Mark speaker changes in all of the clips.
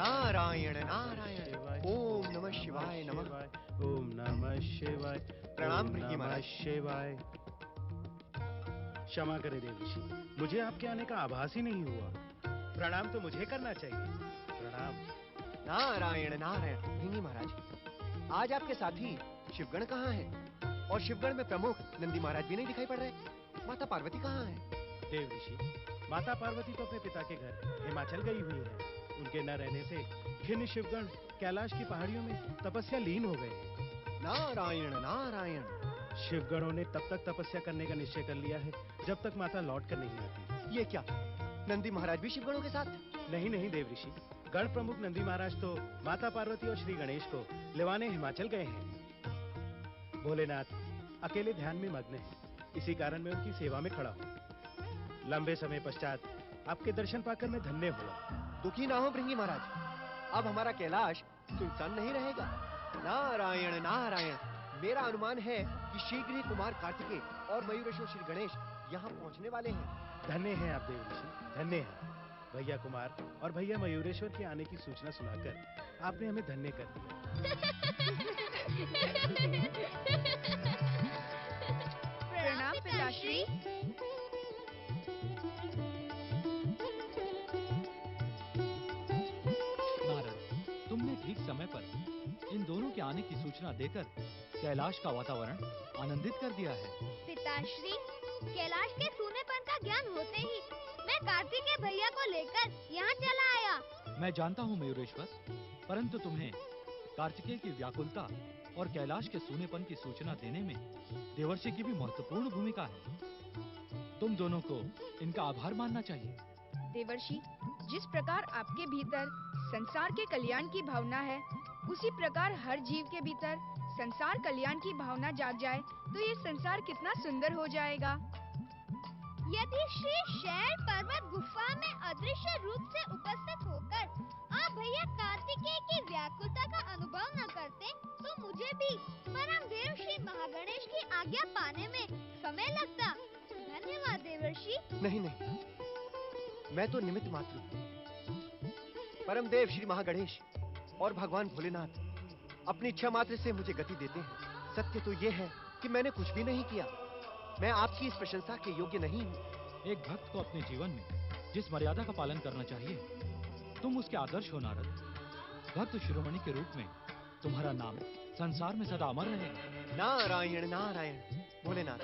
Speaker 1: नारायण नारायण। ओम नमः शिवाय नमः।
Speaker 2: ओम नमः शिवाय।
Speaker 1: प्रणाम भृंगी महाराज।
Speaker 2: शिवाय। क्षमा करें देवऋषि, मुझे आपके आने का आभास ही नहीं हुआ। प्रणाम तो मुझे करना चाहिए। प्रणाम।
Speaker 1: नारायण नारायण। भृंगी महाराज, आज आपके साथी शिवगण कहाँ हैं? और शिवगण में प्रमुख नंदी महाराज भी नहीं दिखाई पड़ रहे। माता पार्वती कहाँ है?
Speaker 2: देवऋषि, माता पार्वती तो अपने पिता के घर हिमाचल गई हुई है। उनके न रहने से खिन्न शिवगण कैलाश की पहाड़ियों में तपस्या लीन हो गए हैं।
Speaker 1: नारायण नारायण।
Speaker 2: शिवगणों ने तब तक तपस्या करने का निश्चय कर लिया है जब तक माता लौट कर नहीं आती।
Speaker 1: ये क्या, नंदी महाराज भी शिवगणों के साथ?
Speaker 2: नहीं नहीं देवऋषि, गण प्रमुख नंदी महाराज तो माता पार्वती और श्री गणेश को लिवाने हिमाचल गए हैं। भोलेनाथ अकेले ध्यान में मग्न हैं, इसी कारण मैं उनकी सेवा में खड़ा हूँ। लंबे समय पश्चात आपके दर्शन पाकर मैं धन्य हुआ।
Speaker 1: दुखी ना हो भृंगी महाराज, अब हमारा कैलाश सुनसान नहीं रहेगा। नारायण नारायण। मेरा अनुमान है कि शीघ्र ही कुमार कार्तिकेय और मयूरेश्वर श्री गणेश यहाँ पहुँचने वाले हैं।
Speaker 2: धन्य हैं आप देवऋषि, धन्य हैं। भैया कुमार और भैया मयूरेश्वर के आने की सूचना सुनाकर आपने हमें धन्य कर दिया।
Speaker 3: प्रणाम पिताश्री।
Speaker 4: तुमने ठीक समय पर इन दोनों के आने की सूचना देकर कैलाश का वातावरण आनंदित कर दिया है।
Speaker 5: पिताश्री, कैलाश के सूनेपन का ज्ञान होते ही मैं कार्तिकेय भैया को लेकर यहाँ चला आया।
Speaker 4: मैं जानता हूँ मयूरेश्वर, परंतु तुम्हें कार्तिकेय की व्याकुलता और कैलाश के सूनेपन की सूचना देने में देवर्षि की भी महत्वपूर्ण भूमिका है। तुम दोनों को इनका आभार मानना चाहिए।
Speaker 3: देवर्षि, जिस प्रकार आपके भीतर संसार के कल्याण की भावना है, उसी प्रकार हर जीव के भीतर संसार कल्याण की भावना जाग जाए तो ये संसार कितना सुंदर हो जाएगा।
Speaker 5: यदि श्री शैल पर्वत गुफा में अदृश्य रूप से उपस्थित होकर आप भैया कार्तिकेय की व्याकुलता का अनुभव न करते तो मुझे भी परम देव श्री महागणेश की आज्ञा पाने में समय लगता। धन्यवाद देवर्षि।
Speaker 1: नहीं नहीं, मैं तो निमित्त मात्र हूँ। परम देव श्री महागणेश और भगवान भोलेनाथ अपनी इच्छा मात्र से मुझे गति देते हैं। सत्य तो ये है कि मैंने कुछ भी नहीं किया। मैं आपकी इस प्रशंसा के योग्य नहीं हूँ।
Speaker 4: एक भक्त को अपने जीवन में जिस मर्यादा का पालन करना चाहिए, तुम उसके आदर्श हो नारद। भक्त शिरोमणि के रूप में तुम्हारा नाम संसार में सदा अमर रहेगा।
Speaker 1: नारायण नारायण। भोलेनाथ,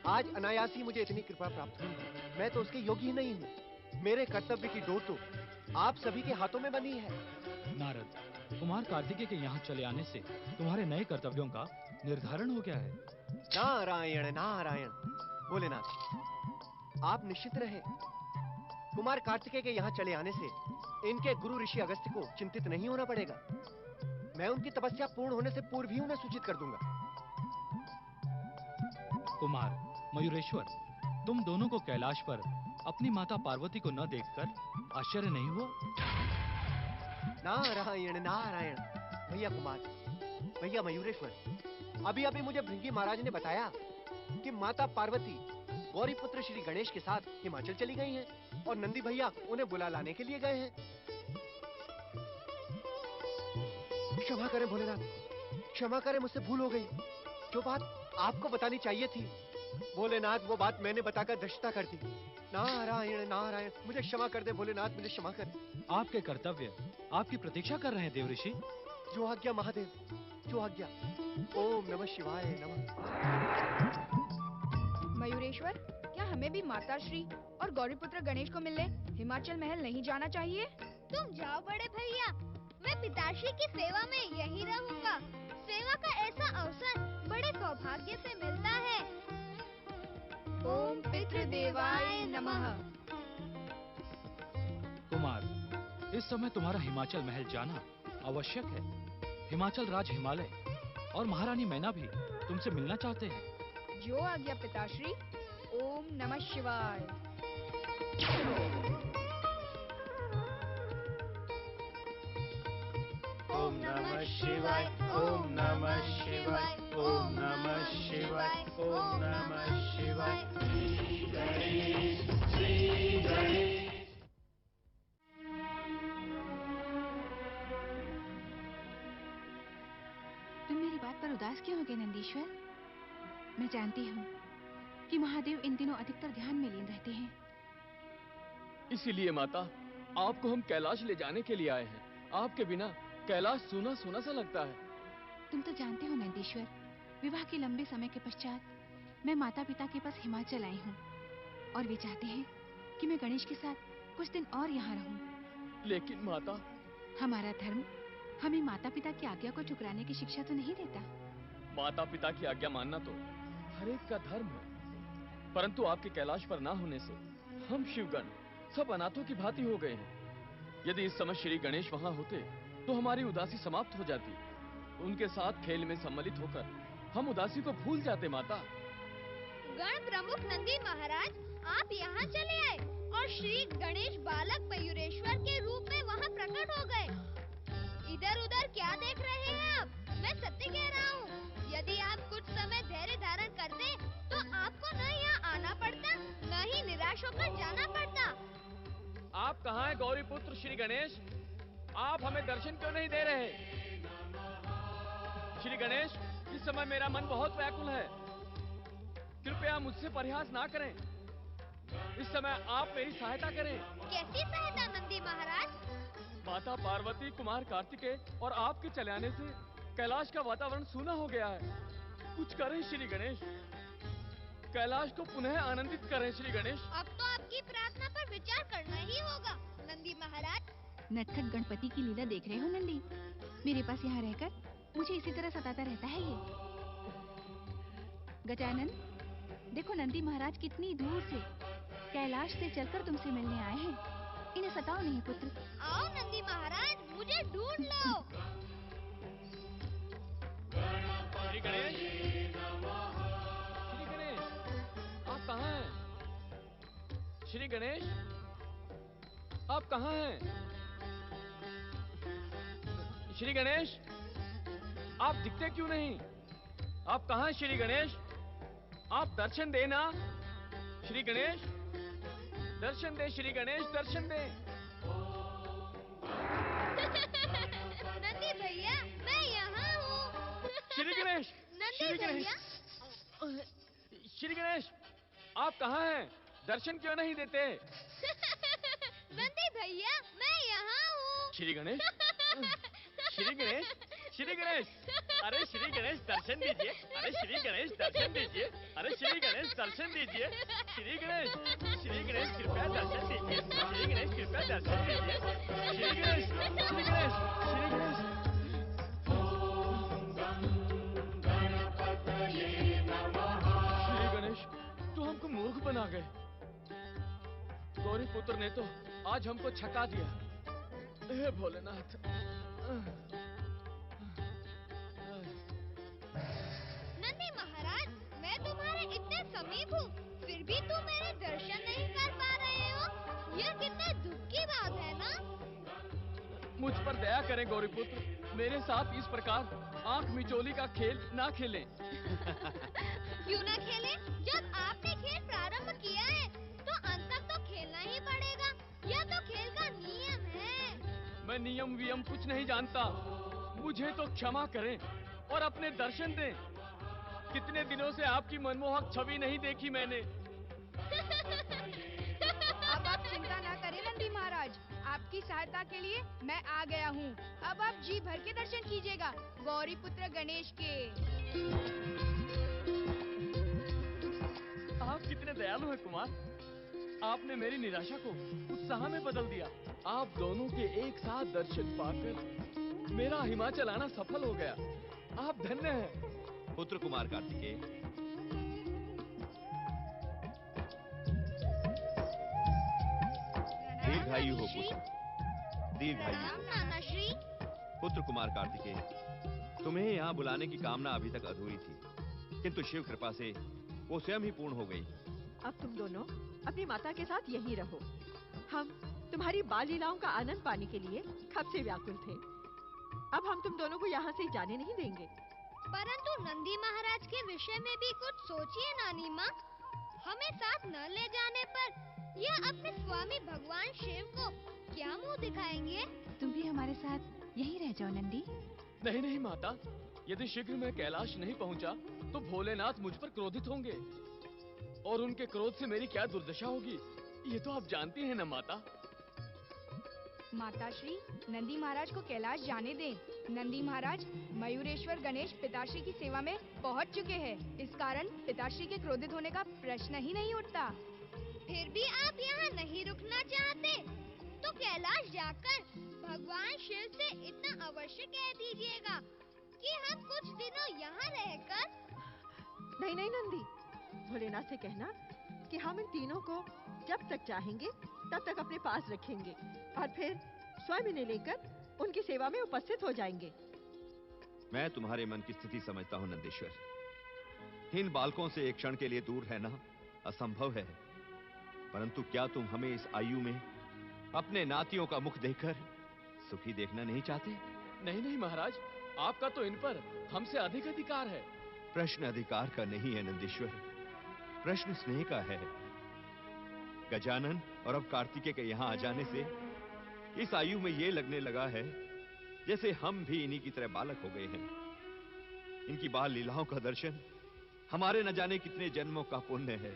Speaker 1: आज अनायास ही मुझे इतनी कृपा प्राप्त हुई है। मैं तो उसके योग्य ही नहीं हूँ। मेरे कर्तव्य की डोर तो आप सभी के हाथों में बनी है।
Speaker 4: नारद, कुमार कार्तिकेय के यहाँ चले आने से तुम्हारे नए कर्तव्यों का निर्धारण हो गया है।
Speaker 1: नारायण नारायण। भोलेनाथ, आप निश्चित रहे, कुमार कार्तिकेय के यहाँ चले आने से इनके गुरु ऋषि अगस्त्य को चिंतित नहीं होना पड़ेगा। मैं उनकी तपस्या पूर्ण होने से पूर्व ही उन्हें सूचित कर दूंगा।
Speaker 4: कुमार, मयूरेश्वर, तुम दोनों को कैलाश पर अपनी माता पार्वती को न देखकर आश्चर्य नहीं हुआ?
Speaker 1: नारायण नारायण। भैया कुमार, भैया मयूरेश्वर, अभी अभी मुझे भृंगी महाराज ने बताया कि माता पार्वती गौरी पुत्र श्री गणेश के साथ हिमाचल चली गई हैं और नंदी भैया उन्हें बुला लाने के लिए गए हैं। क्षमा करें भोलेनाथ, क्षमा करें, मुझसे भूल हो गई। जो बात आपको बतानी चाहिए थी भोलेनाथ, वो बात मैंने बताकर दृष्टता कर दी। नारायण नारायण। मुझे क्षमा कर दे भोलेनाथ, मुझे क्षमा कर।
Speaker 4: आपके कर्तव्य आपकी प्रतीक्षा कर रहे हैं देवऋषि।
Speaker 1: जो आज्ञा महादेव, जो आज्ञा। ओम नमः शिवाय नमः।
Speaker 3: मयूरेश्वर, क्या हमें भी माता श्री और गौरीपुत्र गणेश को मिलने हिमाचल महल नहीं जाना चाहिए?
Speaker 5: तुम जाओ बड़े भैया, मैं पिताश्री की सेवा में यहीं रहूंगा। सेवा का ऐसा अवसर बड़े सौभाग्य से मिलता है।
Speaker 3: ओम पितृदेवाय नमः।
Speaker 4: कुमार, इस समय तुम्हारा हिमाचल महल जाना आवश्यक है। हिमाचल राज हिमालय और महारानी मैना भी तुमसे मिलना चाहते हैं।
Speaker 3: जो आज्ञा पिताश्री। ओम नमः शिवाय।
Speaker 2: ओम नमः शिवाय। ओम नमः शिवाय। ओम नमः शिवाय। ओम नमः शिवाय। श्री गणेश, श्री गणेश।
Speaker 6: बात पर उदास क्यों हो गए नंदीश्वर? मैं जानती हूँ कि महादेव इन दिनों अधिकतर ध्यान में लीन रहते हैं।
Speaker 7: इसीलिए माता, आपको हम कैलाश ले जाने के लिए आए हैं। आपके बिना कैलाश सूना सूना सा लगता है।
Speaker 6: तुम तो जानते हो नंदीश्वर, विवाह के लंबे समय के पश्चात मैं माता पिता के पास हिमाचल आई हूँ और वे चाहते हैं कि मैं गणेश के साथ कुछ दिन और यहाँ रहूँ।
Speaker 7: लेकिन माता,
Speaker 6: हमारा धर्म हमें माता पिता की आज्ञा को ठुकराने की शिक्षा तो नहीं देता।
Speaker 7: माता पिता की आज्ञा मानना तो हर एक का धर्म है, परंतु आपके कैलाश पर ना होने से हम शिवगण सब अनाथों की भांति हो गए हैं। यदि इस समय श्री गणेश वहाँ होते तो हमारी उदासी समाप्त हो जाती। उनके साथ खेल में सम्मिलित होकर हम उदासी को भूल जाते। माता,
Speaker 5: गण प्रमुख नंदी महाराज, आप यहाँ चले आए और श्री गणेश बालक मयूरेश्वर के रूप में वहाँ प्रकट हो गए। इधर उधर क्या देख रहे हैं आप? मैं सत्य कह रहा हूँ, यदि आप कुछ समय धैर्य धारण करते तो आपको न यहाँ आना पड़ता, न ही निराश होकर जाना पड़ता।
Speaker 7: आप कहाँ हैं गौरी पुत्र श्री गणेश? आप हमें दर्शन क्यों नहीं दे रहे? श्री गणेश, इस समय मेरा मन बहुत व्याकुल है, कृपया मुझसे परिहास ना करें। इस समय आप मेरी सहायता करें।
Speaker 5: कैसी सहायता नंदी महाराज?
Speaker 7: माता पार्वती, कुमार कार्तिकेय और आपके चले आने से कैलाश का वातावरण सूना हो गया है। कुछ करें श्री गणेश, कैलाश को पुनः आनंदित करें श्री गणेश।
Speaker 5: अब तो आपकी प्रार्थना पर विचार करना ही होगा नंदी महाराज।
Speaker 6: नटखट गणपति की लीला देख रहे हो नंदी? मेरे पास यहाँ रहकर मुझे इसी तरह सताता रहता है ये। गजानन, देखो नंदी महाराज कितनी दूर से कैलाश से चलकर तुमसे मिलने आए हैं। इन्हें सताओ नहीं पुत्र।
Speaker 5: आओ नंदी महाराज, मुझे ढूंढ लो।
Speaker 7: श्री गणेश, श्री गणेश, आप कहाँ हैं? श्री गणेश, आप कहाँ हैं? श्री गणेश, आप दिखते क्यों नहीं? आप कहाँ हैं श्री गणेश? आप दर्शन देना। श्री गणेश, दर्शन दे श्री गणेश, दर्शन दे।
Speaker 5: नंदी भैया, मैं यहाँ हूँ।
Speaker 7: श्री गणेश,
Speaker 5: नंदी
Speaker 7: श्री गणेश,
Speaker 5: भैया।
Speaker 7: श्री गणेश, आप कहाँ हैं? दर्शन क्यों नहीं देते?
Speaker 5: नंदी भैया, मैं यहाँ हूँ।
Speaker 7: श्री गणेश, श्री गणेश, श्री गणेश, अरे श्री गणेश दर्शन दीजिए। अरे श्री गणेश दर्शन दीजिए। अरे श्री गणेश दर्शन दीजिए। श्री गणेश, श्री गणेश कृपया दर्शन दीजिए। श्री गणेश कृपया दर्शन दीजिए। श्री गणेश, श्री गणेश, श्री गणेश। श्री गणेश, तू हमको मूर्ख बना गए। गौरी पुत्र ने तो आज हमको छका दिया। हे भोलेनाथ।
Speaker 5: नंदी महाराज, मैं तुम्हारे इतने समीप हूँ, फिर भी तुम मेरे दर्शन नहीं कर पा रहे हो। यह कितने दुख की बात है ना?
Speaker 7: मुझ पर दया करें गौरीपुत्र, मेरे साथ इस प्रकार आंख मिचोली का खेल ना खेलें।
Speaker 5: क्यों ना खेलें? जब आपने खेल प्रारंभ किया है तो अंत तक तो खेलना ही पड़ेगा। यह तो खेल का नियम है।
Speaker 7: मैं नियम वियम कुछ नहीं जानता, मुझे तो क्षमा करें और अपने दर्शन दें। कितने दिनों से आपकी मनमोहक छवि नहीं देखी मैंने।
Speaker 3: अब आप चिंता ना करें नंदी महाराज, आपकी सहायता के लिए मैं आ गया हूँ। अब आप जी भर के दर्शन कीजिएगा गौरी पुत्र गणेश के।
Speaker 7: आप कितने दयालु हैं कुमार। आपने मेरी निराशा को उत्साह में बदल दिया। आप दोनों के एक साथ दर्शन पाकर मेरा हिमाचल आना सफल हो गया। आप धन्य हैं।
Speaker 1: पुत्र कुमार कार्तिकेय, दीर्घायु हो पुत्र, दीर्घायु
Speaker 5: प्रणाम
Speaker 1: हो।
Speaker 5: नाना श्री।
Speaker 1: पुत्र कुमार कार्तिकेय, तुम्हें यहाँ बुलाने की कामना अभी तक अधूरी थी, किंतु शिव कृपा से वो स्वयं ही पूर्ण हो गई।
Speaker 8: अब तुम दोनों अपनी माता के साथ यहीं रहो। हम तुम्हारी बाल लीलाओं का आनंद पाने के लिए कब से व्याकुल थे। अब हम तुम दोनों को यहाँ से जाने नहीं देंगे।
Speaker 5: परंतु नंदी महाराज के विषय में भी कुछ सोचिए नानी माँ। हमें साथ न ले जाने पर यह अपने स्वामी भगवान शिव को क्या मुंह दिखाएंगे?
Speaker 6: तुम भी हमारे साथ यहीं रह जाओ नंदी।
Speaker 7: नहीं नहीं माता, यदि शीघ्र मैं कैलाश नहीं पहुंचा तो भोलेनाथ मुझ पर क्रोधित होंगे और उनके क्रोध से मेरी क्या दुर्दशा होगी ये तो आप जानती हैं ना माता।
Speaker 3: माताश्री, नंदी महाराज को कैलाश जाने दें। नंदी महाराज मयूरेश्वर गणेश पिताश्री की सेवा में पहुंच चुके हैं। इस कारण पिताश्री के क्रोधित होने का प्रश्न ही नहीं उठता।
Speaker 5: फिर भी आप यहाँ नहीं रुकना चाहते तो कैलाश जाकर भगवान शिव से इतना अवश्य कह दीजिएगा कि हम कुछ दिनों यहाँ रहकर।
Speaker 8: नहीं नहीं नंदी, भोलेनाथ से कहना कि हम इन तीनों को जब तक चाहेंगे तब तक अपने पास रखेंगे और फिर स्वयं इन्हें लेकर उनकी सेवा में उपस्थित हो जाएंगे।
Speaker 9: मैं तुम्हारे मन की स्थिति समझता हूँ नंदीश्वर। इन बालकों से एक क्षण के लिए दूर रहना असंभव है, परंतु क्या तुम हमें इस आयु में अपने नातियों का मुख देखकर सुखी देखना नहीं चाहते?
Speaker 7: नहीं नहीं महाराज, आपका तो इन पर हमसे अधिक अधिकार है।
Speaker 9: प्रश्न अधिकार का नहीं है नंदीश्वर, प्रश्न स्नेह का है। गजानन और अब कार्तिकेय के यहाँ आ जाने से इस आयु में ये लगने लगा है जैसे हम भी इन्हीं की तरह बालक हो गए हैं। इनकी बाल लीलाओं का दर्शन हमारे न जाने कितने जन्मों का पुण्य है।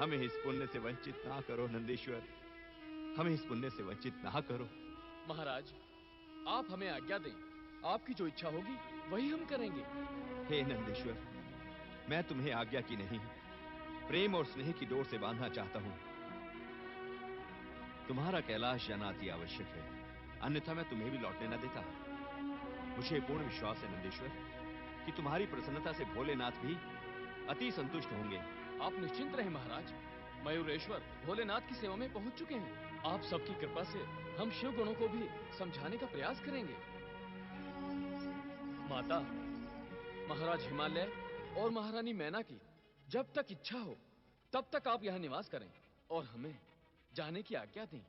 Speaker 9: हमें इस पुण्य से वंचित ना करो नंदीश्वर, हमें इस पुण्य से वंचित ना करो।
Speaker 7: महाराज, आप हमें आज्ञा दें, आपकी जो इच्छा होगी वही हम करेंगे।
Speaker 9: हे नंदीश्वर, मैं तुम्हें आज्ञा की नहीं, प्रेम और स्नेह की डोर से बांधना चाहता हूं। तुम्हारा कैलाश जाना अति आवश्यक है, अन्यथा मैं तुम्हें भी लौटने न देता। मुझे पूर्ण विश्वास है नंदीश्वर कि तुम्हारी प्रसन्नता से भोलेनाथ भी अति संतुष्ट होंगे।
Speaker 7: आप निश्चिंत रहें महाराज, मयूरेश्वर भोलेनाथ की सेवा में पहुंच चुके हैं। आप सबकी कृपा से हम शिव गणों को भी समझाने का प्रयास करेंगे। माता, महाराज हिमालय और महारानी मैना की जब तक इच्छा हो तब तक आप यहाँ निवास करें और हमें जाने की आज्ञा दें।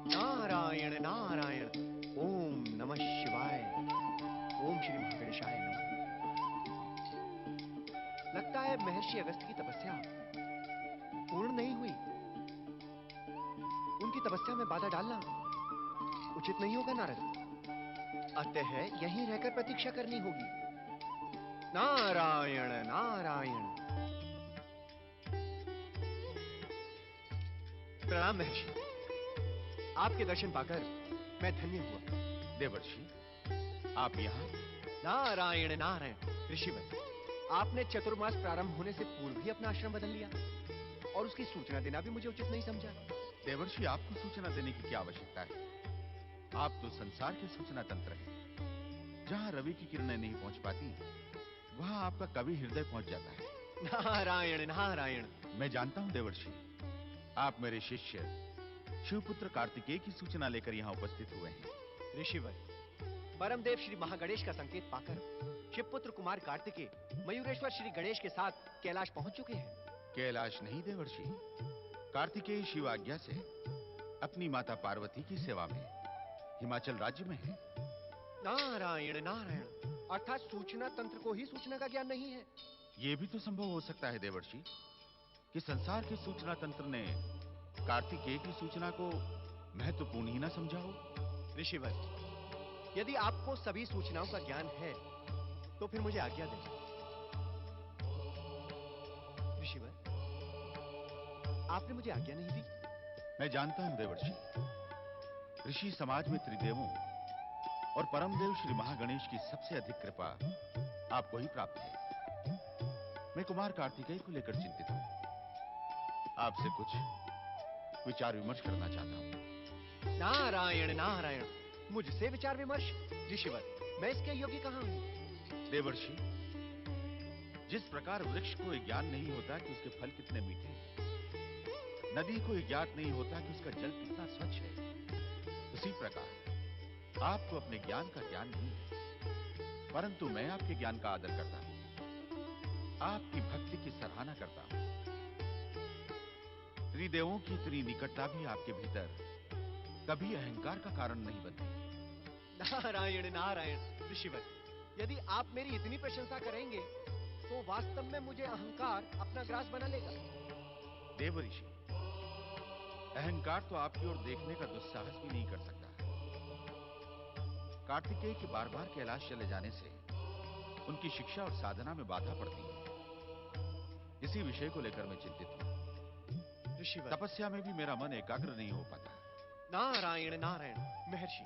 Speaker 1: नारायण नारायण, ओम नमः शिवाय, ओम श्री महागणेशाय नमः। लगता है महर्षि अगस्त की तपस्या पूर्ण नहीं हुई। उनकी तपस्या में बाधा डालना उचित नहीं होगा नारद। अतः यहीं रहकर प्रतीक्षा करनी होगी। नारायण नारायण। प्रणाम महर्षि, आपके दर्शन पाकर मैं धन्य हुआ।
Speaker 10: देवर्षि, आप यहाँ?
Speaker 1: नारायण नारायण। ऋषिवर, आपने चतुर्मास प्रारंभ होने से पूर्व ही अपना आश्रम बदल लिया और उसकी सूचना देना भी मुझे उचित नहीं समझा।
Speaker 10: देवर्षि, आपको सूचना देने की क्या आवश्यकता है? आप तो संसार के सूचना तंत्र हैं। जहाँ रवि की किरणें नहीं पहुँच पाती वहाँ आपका कवि हृदय पहुँच जाता है।
Speaker 1: नारायण नारायण।
Speaker 10: मैं जानता हूँ देवर्षि, आप मेरे शिष्य शिवपुत्र कार्तिकेय की सूचना लेकर यहाँ उपस्थित हुए हैं।
Speaker 1: ऋषिवर, परमदेव श्री महागणेश का संकेत पाकर शिवपुत्र कुमार कार्तिकेय मयूरेश्वर श्री गणेश के साथ कैलाश पहुंच चुके हैं।
Speaker 10: कैलाश नहीं देवर्षि, कार्तिकेय शिव आज्ञा से अपनी माता पार्वती की सेवा में हिमाचल राज्य में है।
Speaker 1: नारायण नारायण। अर्थात सूचना तंत्र को ही सूचना का ज्ञान नहीं है।
Speaker 10: यह भी तो संभव हो सकता है देवर्षि कि संसार के सूचना तंत्र ने कार्तिकेय की सूचना को महत्वपूर्ण ही ना समझा हो।
Speaker 1: ऋषिवर, यदि आपको सभी सूचनाओं का ज्ञान है तो फिर मुझे आज्ञा दें। ऋषिवर, आपने मुझे आज्ञा नहीं दी।
Speaker 10: मैं जानता हूं देवर्षि, ऋषि समाज में त्रिदेवों और परमदेव श्री महागणेश की सबसे अधिक कृपा आपको ही प्राप्त है। मैं कुमार कार्तिकेय को लेकर चिंतित हूं। आपसे कुछ विचार विमर्श करना चाहता हूं।
Speaker 1: नारायण नारायण। मुझसे विचार विमर्श? ऋषिवर, मैं इसके योग्य कहां हूं?
Speaker 10: देवर्षि, जिस प्रकार वृक्ष को ज्ञान नहीं होता कि उसके फल कितने मीठे हैं, नदी को ज्ञात नहीं होता कि उसका जल कितना स्वच्छ है, उसी प्रकार आपको अपने ज्ञान का ज्ञान नहीं है, परंतु मैं आपके ज्ञान का आदर करता हूं, आपकी भक्ति की सराहना करता हूं। त्रिदेवों की इतनी निकटता भी आपके भीतर कभी अहंकार का कारण नहीं बनती।
Speaker 1: नारायण नारायण। ऋषिवर, यदि आप मेरी इतनी प्रशंसा करेंगे तो वास्तव में मुझे अहंकार अपना ग्रास बना लेगा।
Speaker 10: देव ऋषि, अहंकार तो आपकी ओर देखने का दुस्साहस भी नहीं कर सकता। कार्तिकेय के बार बार कैलाश चले जाने से उनकी शिक्षा और साधना में बाधा पड़ती है। इसी विषय को लेकर मैं चिंतित हूं।
Speaker 1: ऋषिवर,
Speaker 10: तपस्या में भी मेरा मन एकाग्र नहीं हो पाता।
Speaker 1: नारायण नारायण। महर्षि,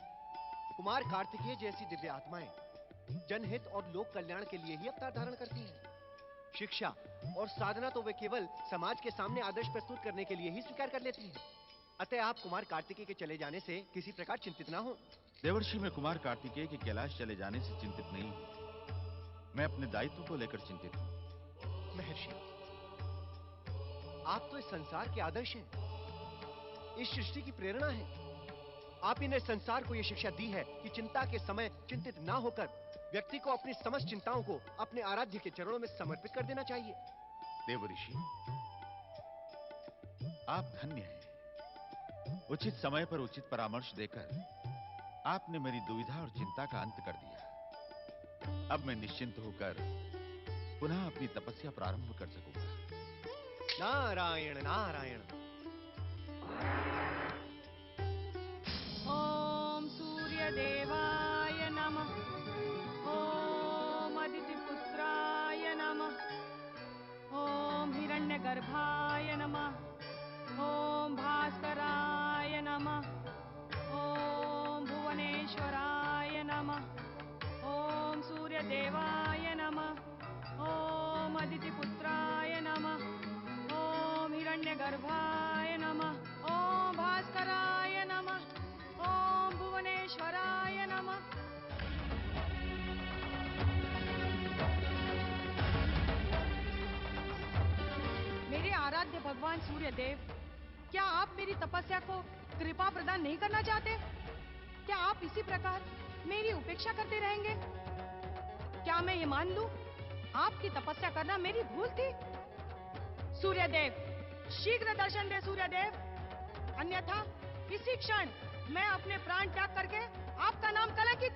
Speaker 1: कुमार कार्तिकेय जैसी दिव्य आत्माएं जनहित और लोक कल्याण के लिए ही अवतार धारण करती हैं। शिक्षा और साधना तो वे केवल समाज के सामने आदर्श प्रस्तुत करने के लिए ही स्वीकार कर लेती हैं। अतः आप कुमार कार्तिकेय के चले जाने से किसी प्रकार चिंतित ना हो।
Speaker 10: देवर्षि, मैं कुमार कार्तिकेय के कैलाश चले जाने से चिंतित नहीं हूं। मैं अपने दायित्व को लेकर चिंतित हूं।
Speaker 1: महर्षि, आप तो इस संसार के आदर्श हैं, इस सृष्टि की प्रेरणा है। आप ही ने संसार को यह शिक्षा दी है कि चिंता के समय चिंतित ना होकर व्यक्ति को अपनी समस्त चिंताओं को अपने आराध्य के चरणों में समर्पित कर देना चाहिए।
Speaker 10: देवऋषि, आप धन्य हैं। उचित समय पर उचित परामर्श देकर आपने मेरी दुविधा और चिंता का अंत कर दिया। अब मैं निश्चिंत होकर पुनः अपनी तपस्या प्रारंभ कर सकूंगा।
Speaker 1: नारायण नारायण।
Speaker 11: ओम सूर्य देवाय नमः। ओम अदितिपुत्राय नमः। ओम हिरण्यगर्भाय नमः। ओम भास्कराय नमः। ओम भुवनेश्वराय नमः। ओम सूर्यदेवाय नमः। ओम अदितिपुत्राय नमः। ओम हिरण्यगर्भाय नमः। ओम भास्कराय नमः। ओम भुवनेश्वराय नमः। मेरे आराध्य भगवान सूर्यदेव, क्या आप मेरी तपस्या को कृपा प्रदान नहीं करना चाहते? क्या आप इसी प्रकार मेरी उपेक्षा करते रहेंगे? क्या मैं ये मान लूं आपकी तपस्या करना मेरी भूल थी? सूर्यदेव, शीघ्र दर्शन दे सूर्यदेव, अन्यथा इसी क्षण मैं अपने प्राण त्याग करके आपका नाम कलंकित